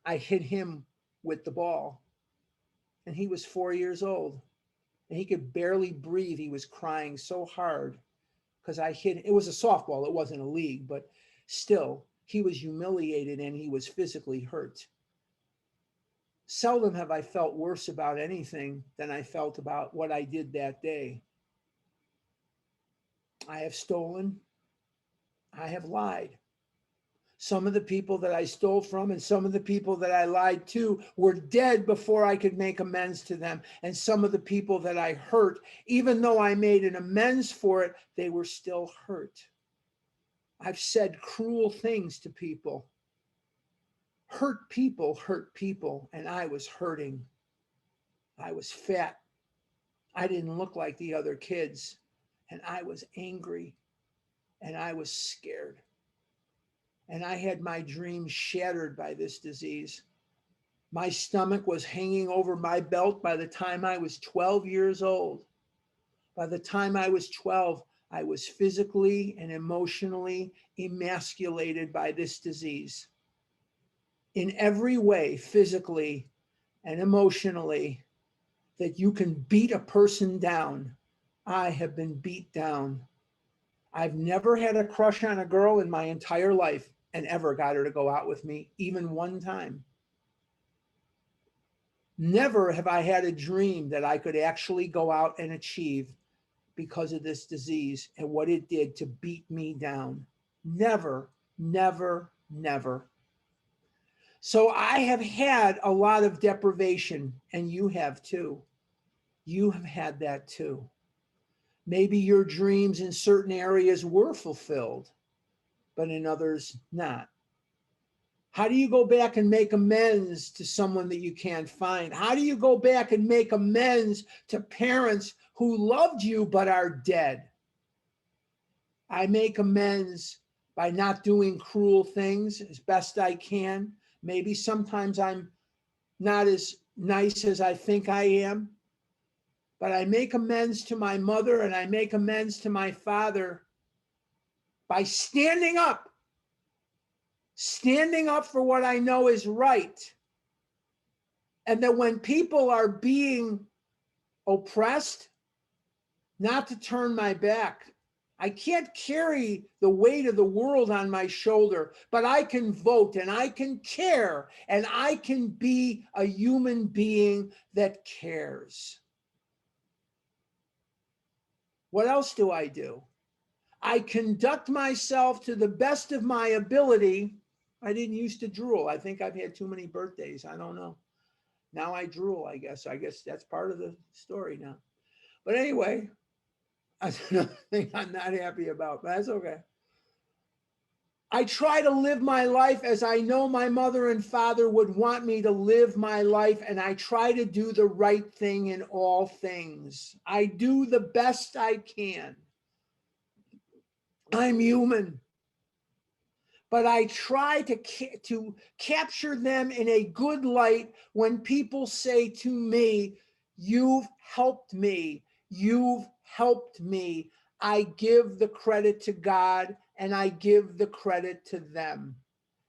I hit him with the ball. And he was 4 years old. And he could barely breathe. He was crying so hard because I hit. It was a softball. It wasn't a league, but still. He was humiliated and he was physically hurt. Seldom have I felt worse about anything than I felt about what I did that day. I have stolen. I have lied. Some of the people that I stole from and some of the people that I lied to were dead before I could make amends to them. And some of the people that I hurt, even though I made an amends for it, they were still hurt. I've said cruel things to people. Hurt people, and I was hurting. I was fat. I didn't look like the other kids, and I was angry, and I was scared. And I had my dreams shattered by this disease. My stomach was hanging over my belt by the time I was 12 years old. By the time I was 12, I was physically and emotionally emasculated by this disease. In every way, physically and emotionally, that you can beat a person down. I have been beat down. I've never had a crush on a girl in my entire life and ever got her to go out with me, even one time. Never have I had a dream that I could actually go out and achieve because of this disease and what it did to beat me down. Never, never, never. So I have had a lot of deprivation, and you have too. You have had that too. Maybe your dreams in certain areas were fulfilled, but in others not. How do you go back and make amends to someone that you can't find? How do you go back and make amends to parents who loved you but are dead? I make amends by not doing cruel things as best I can. Maybe sometimes I'm not as nice as I think I am, but I make amends to my mother and I make amends to my father by standing up for what I know is right. And that when people are being oppressed, not to turn my back. I can't carry the weight of the world on my shoulder, but I can vote and I can care and I can be a human being that cares. What else do? I conduct myself to the best of my ability. I didn't used to drool. I think I've had too many birthdays. I don't know. Now I drool, I guess. I guess that's part of the story now. But anyway, that's another thing I'm not happy about, but that's okay. I try to live my life as I know my mother and father would want me to live my life, and I try to do the right thing in all things. I do the best I can. I'm human, but I try to capture them in a good light when people say to me, "You've helped me. You've helped me." I give the credit to God and I give the credit to them.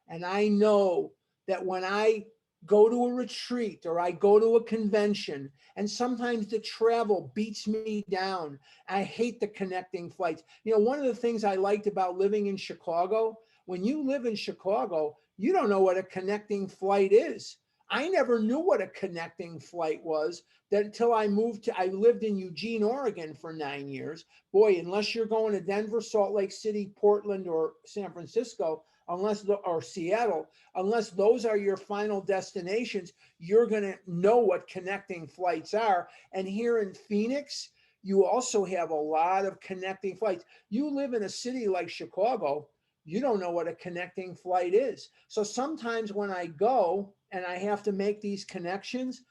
And I know that when I go to a retreat or I go to a convention, and sometimes the travel beats me down. I hate the connecting flights. You know, one of the things I liked about living in Chicago, when you live in Chicago, you don't know what a connecting flight is. I never knew what a connecting flight was that until I lived in Eugene, Oregon for 9 years. Boy, unless you're going to Denver, Salt Lake City, Portland, or San Francisco, or Seattle, unless those are your final destinations, you're going to know what connecting flights are. And here in Phoenix, you also have a lot of connecting flights. You live in a city like Chicago, you don't know what a connecting flight is. So sometimes when I go and I have to make these connections,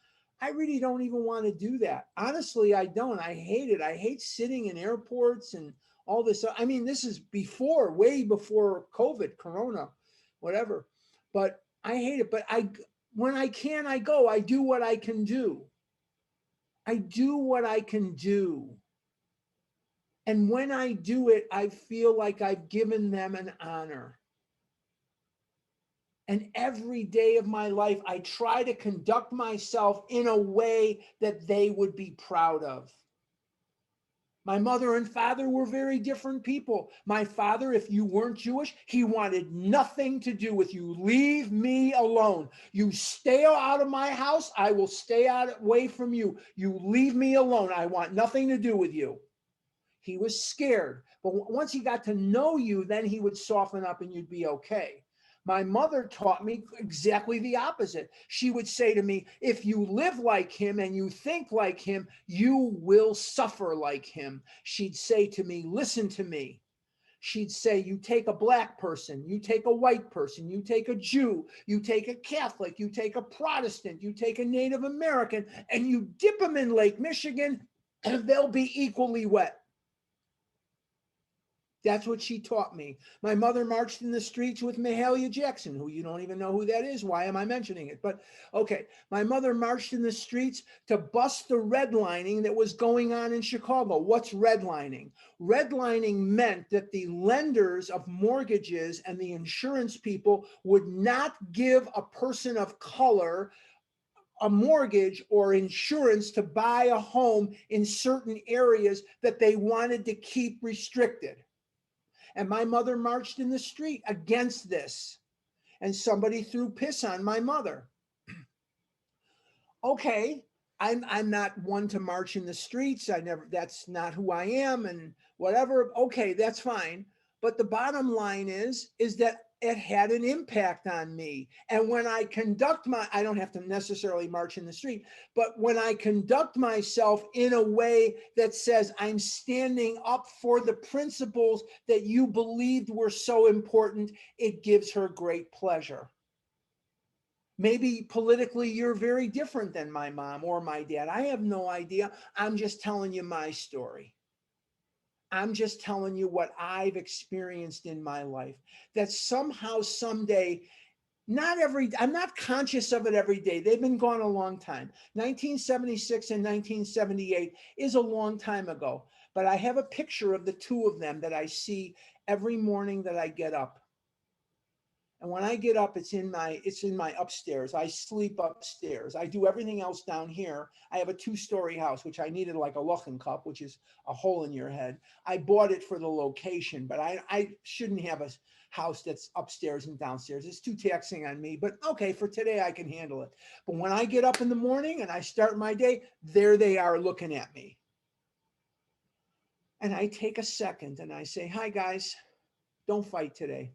I really don't even want to do that. Honestly, I don't. I hate it. I hate sitting in airports and all this. I mean, this is way before COVID, Corona, whatever. But I hate it. But when I can, I go. I do what I can do. I do what I can do. And when I do it, I feel like I've given them an honor. And every day of my life, I try to conduct myself in a way that they would be proud of. My mother and father were very different people. My father, if you weren't Jewish, he wanted nothing to do with you. Leave me alone. You stay out of my house, I will stay away from you. You leave me alone. I want nothing to do with you. He was scared. But once he got to know you, then he would soften up and you'd be okay. My mother taught me exactly the opposite. She would say to me, if you live like him and you think like him, you will suffer like him. She'd say to me, listen to me. She'd say, you take a black person, you take a white person, you take a Jew, you take a Catholic, you take a Protestant, you take a Native American, and you dip them in Lake Michigan, and they'll be equally wet. That's what she taught me. My mother marched in the streets with Mahalia Jackson, who you don't even know who that is. Why am I mentioning it? But okay, my mother marched in the streets to bust the redlining that was going on in Chicago. What's redlining? Redlining meant that the lenders of mortgages and the insurance people would not give a person of color a mortgage or insurance to buy a home in certain areas that they wanted to keep restricted. And my mother marched in the street against this. And somebody threw piss on my mother. Okay, I'm not one to march in the streets. That's not who I am and whatever. Okay, that's fine. But the bottom line is that it had an impact on me. And when I I don't have to necessarily march in the street, but when I conduct myself in a way that says I'm standing up for the principles that you believed were so important, it gives her great pleasure. Maybe politically you're very different than my mom or my dad. I have no idea. I'm just telling you my story. I'm just telling you what I've experienced in my life, that somehow, someday, I'm not conscious of it every day. They've been gone a long time. 1976 and 1978 is a long time ago, but I have a picture of the two of them that I see every morning that I get up. And when I get up, it's in my upstairs. I sleep upstairs. I do everything else down here. I have a 2-story house, which I needed like a Luchen cup, which is a hole in your head. I bought it for the location, but I shouldn't have a house that's upstairs and downstairs. It's too taxing on me. But okay, for today I can handle it. But when I get up in the morning and I start my day, there they are looking at me. And I take a second and I say, "Hi guys, don't fight today.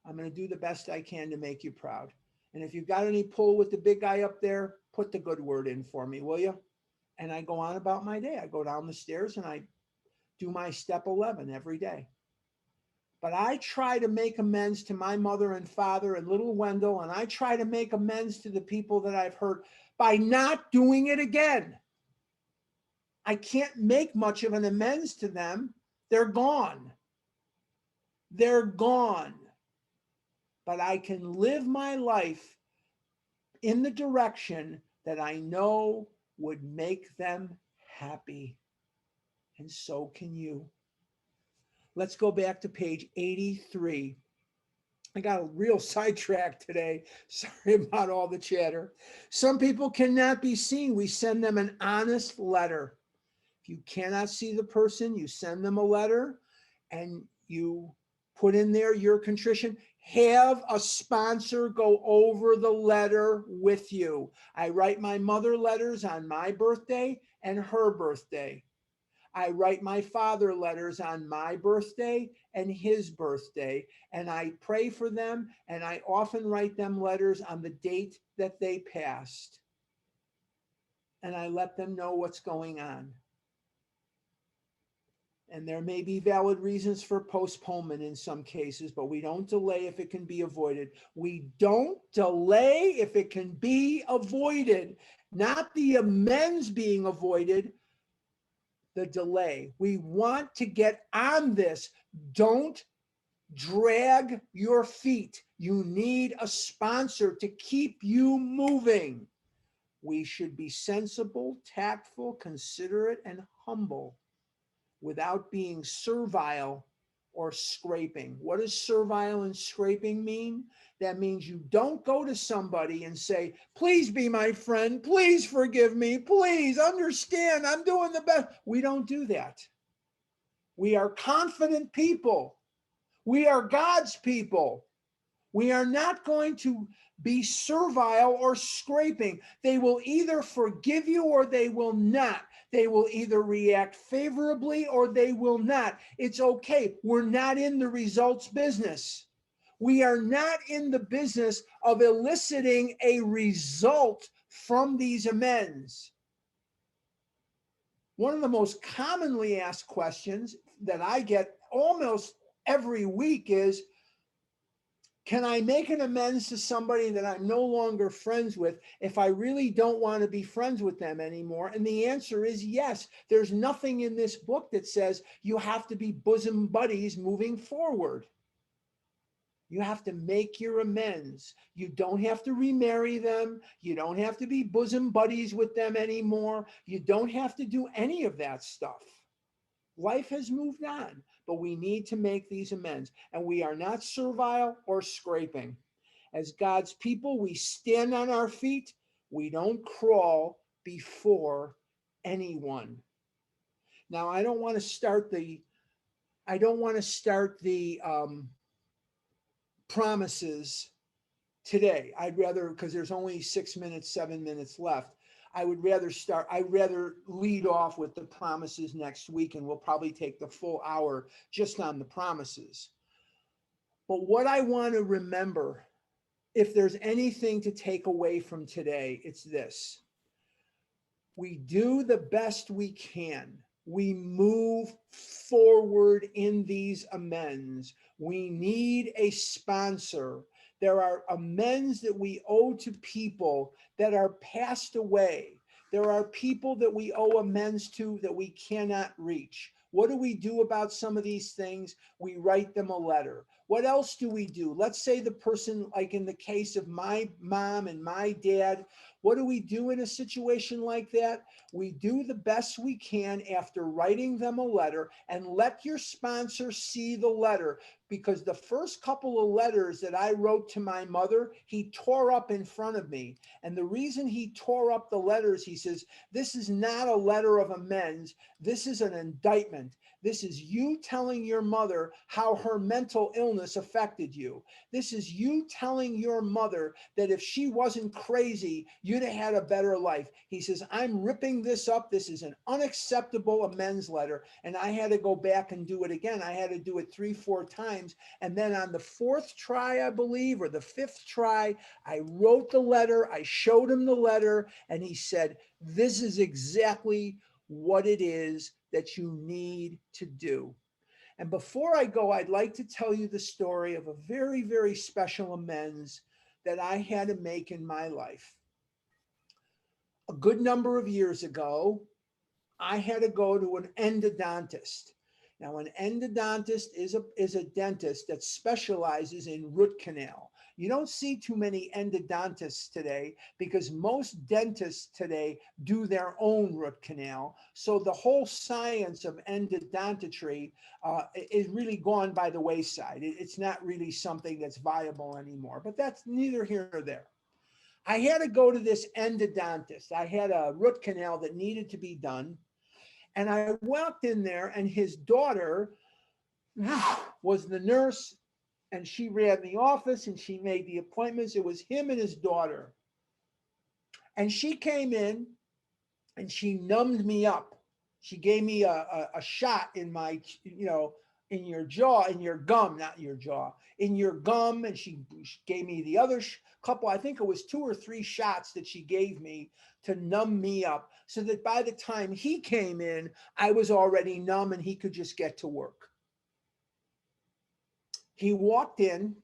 I'm going to do the best I can to make you proud. And if you've got any pull with the big guy up there, put the good word in for me, will you?" And I go on about my day. I go down the stairs and I do my step 11 every day. But I try to make amends to my mother and father and little Wendell, and I try to make amends to the people that I've hurt by not doing it again. I can't make much of an amends to them. They're gone. They're gone. But I can live my life in the direction that I know would make them happy. And so can you. Let's go back to page 83. I got a real sidetrack today. Sorry about all the chatter. Some people cannot be seen. We send them an honest letter. If you cannot see the person, you send them a letter and you put in there your contrition. Have a sponsor go over the letter with you. I write my mother letters on my birthday and her birthday. I write my father letters on my birthday and his birthday, and I pray for them, and I often write them letters on the date that they passed. And I let them know what's going on. And there may be valid reasons for postponement in some cases, but we don't delay if it can be avoided. We don't delay if it can be avoided, not the amends being avoided, the delay. We want to get on this. Don't drag your feet. You need a sponsor to keep you moving. We should be sensible, tactful, considerate, and humble without being servile or scraping. What does servile and scraping mean? That means you don't go to somebody and say, "Please be my friend. Please forgive me. Please understand. I'm doing the best." We don't do that. We are confident people. We are God's people. We are not going to be servile or scraping. They will either forgive you or they will not. They will either react favorably or they will not. It's okay. We're not in the results business. We are not in the business of eliciting a result from these amends. One of the most commonly asked questions that I get almost every week is, can I make an amends to somebody that I'm no longer friends with if I really don't want to be friends with them anymore? And the answer is yes. There's nothing in this book that says you have to be bosom buddies moving forward. You have to make your amends. You don't have to remarry them. You don't have to be bosom buddies with them anymore. You don't have to do any of that stuff. Life has moved on, but we need to make these amends. And we are not servile or scraping. As God's people, we stand on our feet. We don't crawl before anyone. Now, I don't want to start the promises today. I'd rather, because there's only 6 minutes, 7 minutes left. I'd rather lead off with the promises next week, and we'll probably take the full hour just on the promises. But what I want to remember, if there's anything to take away from today, it's this. We do the best we can. We move forward in these amends. We need a sponsor. There are amends that we owe to people that are passed away. There are people that we owe amends to that we cannot reach. What do we do about some of these things? We write them a letter. What else do we do? Let's say the person, like in the case of my mom and my dad, what do we do in a situation like that? We do the best we can after writing them a letter, and let your sponsor see the letter, because the first couple of letters that I wrote to my mother, he tore up in front of me. And the reason he tore up the letters, he says, this is not a letter of amends. This is an indictment. This is you telling your mother how her mental illness affected you. This is you telling your mother that if she wasn't crazy, you'd have had a better life. He says, I'm ripping this up. This is an unacceptable amends letter. And I had to go back and do it again. I had to do it 3-4 times. And then on the fourth try, I believe, or the fifth try, I wrote the letter. I showed him the letter, and he said, this is exactly what it is that you need to do. And before I go, I'd like to tell you the story of a very, very special amends that I had to make in my life. A good number of years ago, I had to go to an endodontist. Now, an endodontist is a dentist that specializes in root canal. You don't see too many endodontists today because most dentists today do their own root canal. So the whole science of endodontistry is really gone by the wayside. It's not really something that's viable anymore, but that's neither here nor there. I had to go to this endodontist. I had a root canal that needed to be done. And I walked in there, and his daughter was the nurse, and she ran the office and she made the appointments. It was him and his daughter. And she came in and she numbed me up. She gave me a shot in my, in your jaw, in your gum, not your jaw, in your gum. And she gave me the other couple, I think it was 2 or 3 shots that she gave me to numb me up, so that by the time he came in, I was already numb and he could just get to work. He walked in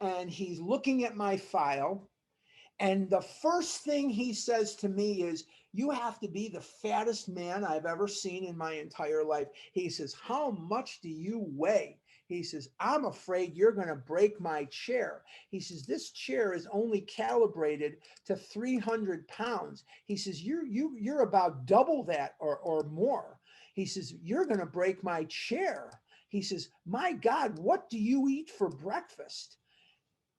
and he's looking at my file. And the first thing he says to me is, you have to be the fattest man I've ever seen in my entire life. He says, how much do you weigh? He says, I'm afraid you're going to break my chair. He says, this chair is only calibrated to 300 pounds. He says, you're about double that or more. He says, you're going to break my chair. He says, my God, what do you eat for breakfast?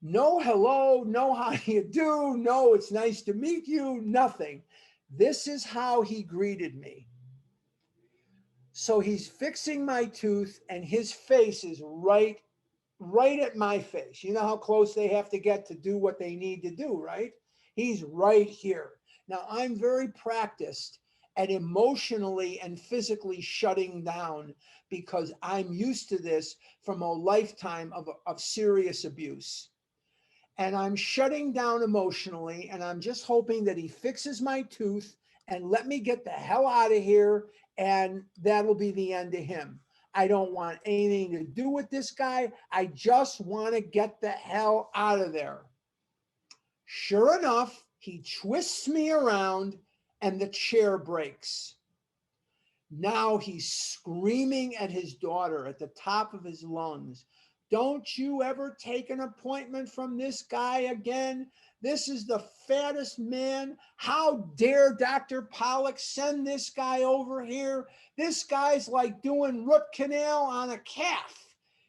No hello, no how do you do, no it's nice to meet you, nothing. This is how he greeted me. So he's fixing my tooth and his face is right at my face. You know how close they have to get to do what they need to do, right? He's right here. Now I'm very practiced at emotionally and physically shutting down because I'm used to this from a lifetime of serious abuse. And I'm shutting down emotionally, and I'm just hoping that he fixes my tooth and let me get the hell out of here, and that'll be the end of him. I don't want anything to do with this guy. I just want to get the hell out of there. Sure enough, he twists me around and the chair breaks. Now he's screaming at his daughter at the top of his lungs. Don't you ever take an appointment from this guy again? This is the fattest man. How dare Dr. Pollock send this guy over here? This guy's like doing root canal on a calf.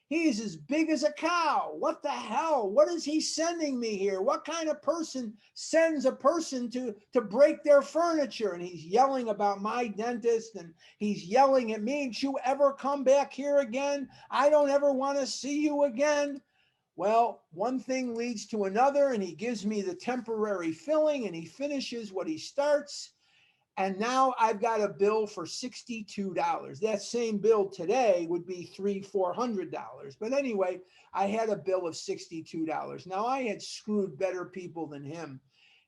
He's as big as a cow. What the hell? What is he sending me here? What kind of person sends a person to break their furniture? And he's yelling about my dentist, and he's yelling at me. Don't you ever come back here again? I don't ever want to see you again. Well, one thing leads to another, and he gives me the temporary filling, and he finishes what he starts. And now I've got a bill for $62. That same bill today would be $400. But anyway, I had a bill of $62. Now I had screwed better people than him.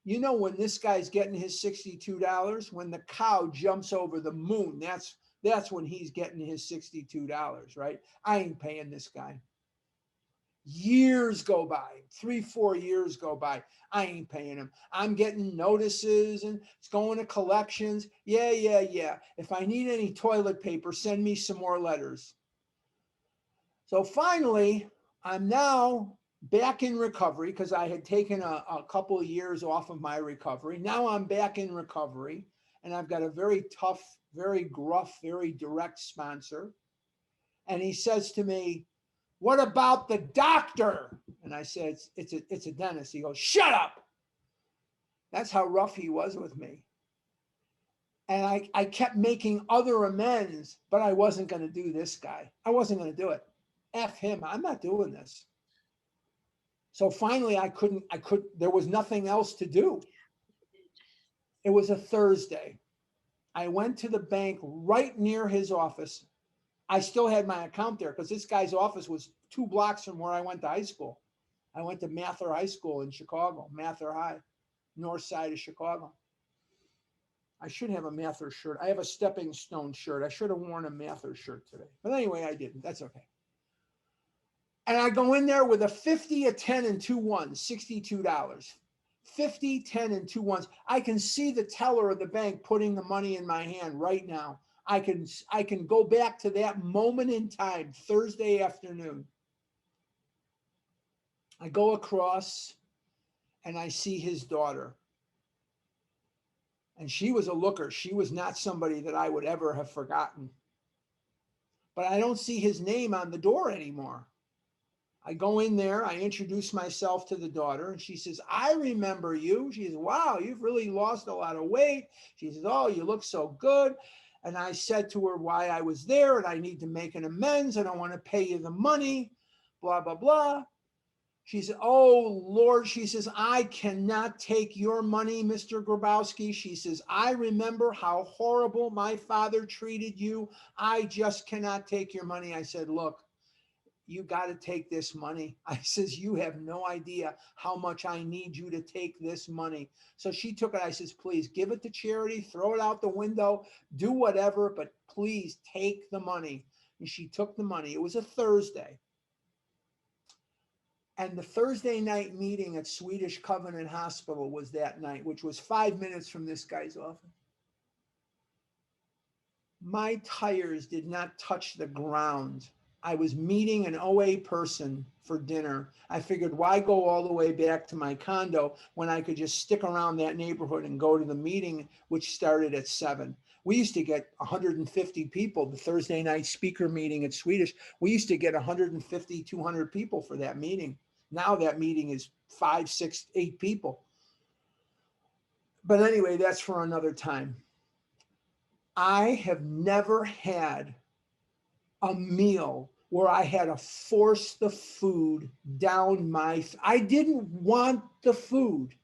You know, when this guy's getting his $62, when the cow jumps over the moon, that's when he's getting his $62, right? I ain't paying this guy. Years go by, 3-4 years go by. I ain't paying him. I'm getting notices and it's going to collections. Yeah. If I need any toilet paper, send me some more letters. So finally, I'm now back in recovery because I had taken a couple of years off of my recovery. Now I'm back in recovery and I've got a very tough, very gruff, very direct sponsor. And he says to me, "What about the doctor?" And I said, it's a dentist. He goes, "Shut up." That's how rough he was with me. And I kept making other amends, but I wasn't going to do this guy. I wasn't going to do it. F him. I'm not doing this. So finally there was nothing else to do. It was a Thursday. I went to the bank right near his office. I still had my account there because this guy's office was 2 blocks from where I went to high school. I went to Mather High School in Chicago, Mather High, north side of Chicago. I should have a Mather shirt. I have a Stepping Stone shirt. I should have worn a Mather shirt today. But anyway, I didn't. That's okay. And I go in there with a 50, a 10, and 2 ones, $62. 50, 10, and 2 ones. I can see the teller of the bank putting the money in my hand right now. I can go back to that moment in time, Thursday afternoon. I go across and I see his daughter. And she was a looker. She was not somebody that I would ever have forgotten. But I don't see his name on the door anymore. I go in there, I introduce myself to the daughter, and she says, "I remember you." She says, "Wow, you've really lost a lot of weight." She says, "Oh, you look so good." And I said to her why I was there, and I need to make an amends. I don't want to pay you the money, blah, blah, blah. She said, "Oh, Lord," she says, "I cannot take your money, Mr. Grabowski." She says, "I remember how horrible my father treated you. I just cannot take your money." I said, "Look, you got to take this money." I says, "You have no idea how much I need you to take this money." So she took it. I says, "Please give it to charity, throw it out the window, do whatever, but please take the money." And she took the money. It was a Thursday. And the Thursday night meeting at Swedish Covenant Hospital was that night, which was 5 minutes from this guy's office. My tires did not touch the ground. I was meeting an OA person for dinner. I figured, why go all the way back to my condo when I could just stick around that neighborhood and go to the meeting, which started at 7. We used to get 150 people, the Thursday night speaker meeting at Swedish. We used to get 150, 200 people for that meeting. Now that meeting is 5, 6, 8 people. But anyway, that's for another time. I have never had a meal where I had to force the food down I didn't want the food.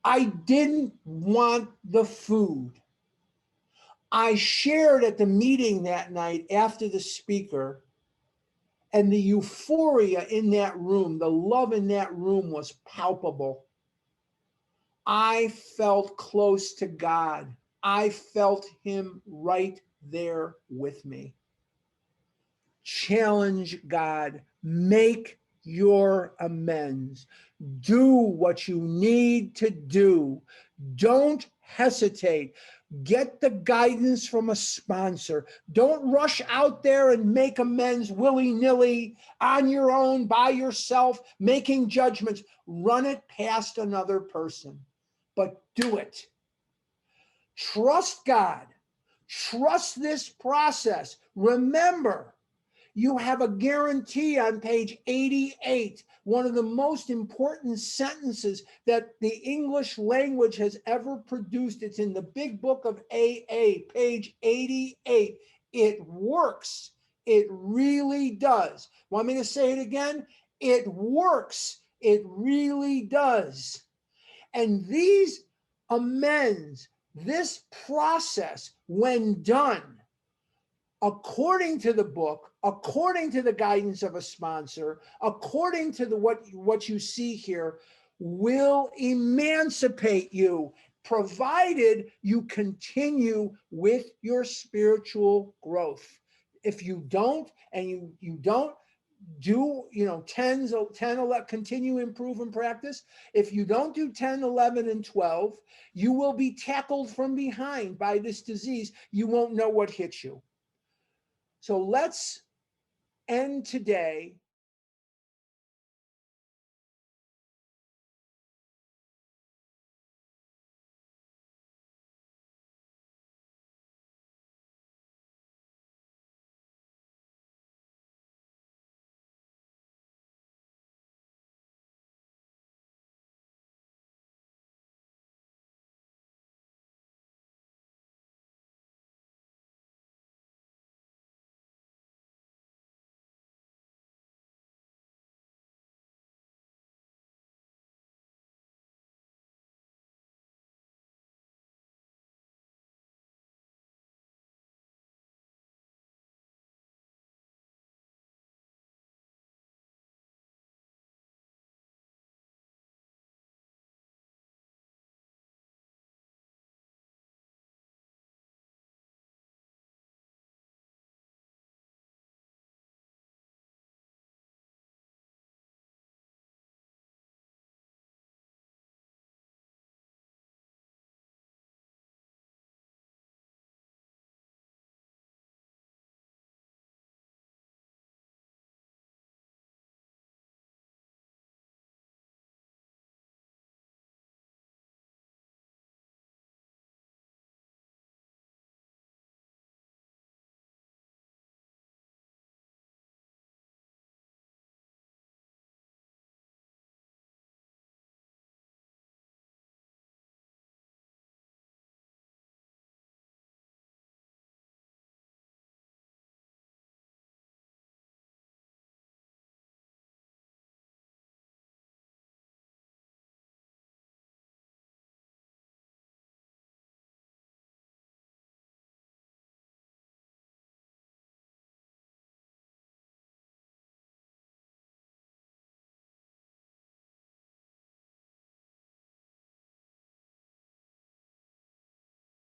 I didn't want the food. I shared at the meeting that night after the speaker, and the euphoria in that room, the love in that room was palpable. I felt close to God. I felt him right there with me. Challenge God. Make your amends. Do what you need to do. Don't hesitate. Get the guidance from a sponsor. Don't rush out there and make amends willy-nilly on your own, by yourself, making judgments. Run it past another person, but do it. Trust God. Trust this process. Remember, you have a guarantee on page 88, one of the most important sentences that the English language has ever produced. It's in the big book of AA, page 88. It works. It really does. Want me to say it again? It works. It really does. And these amends, this process, when done, according to the book, according to the guidance of a sponsor, according to what you see here, will emancipate you, provided you continue with your spiritual growth. If you don't, and you don't, do, continue, improve, and practice. If you don't do 10, 11, and 12, you will be tackled from behind by this disease. You won't know what hit you. So let's end today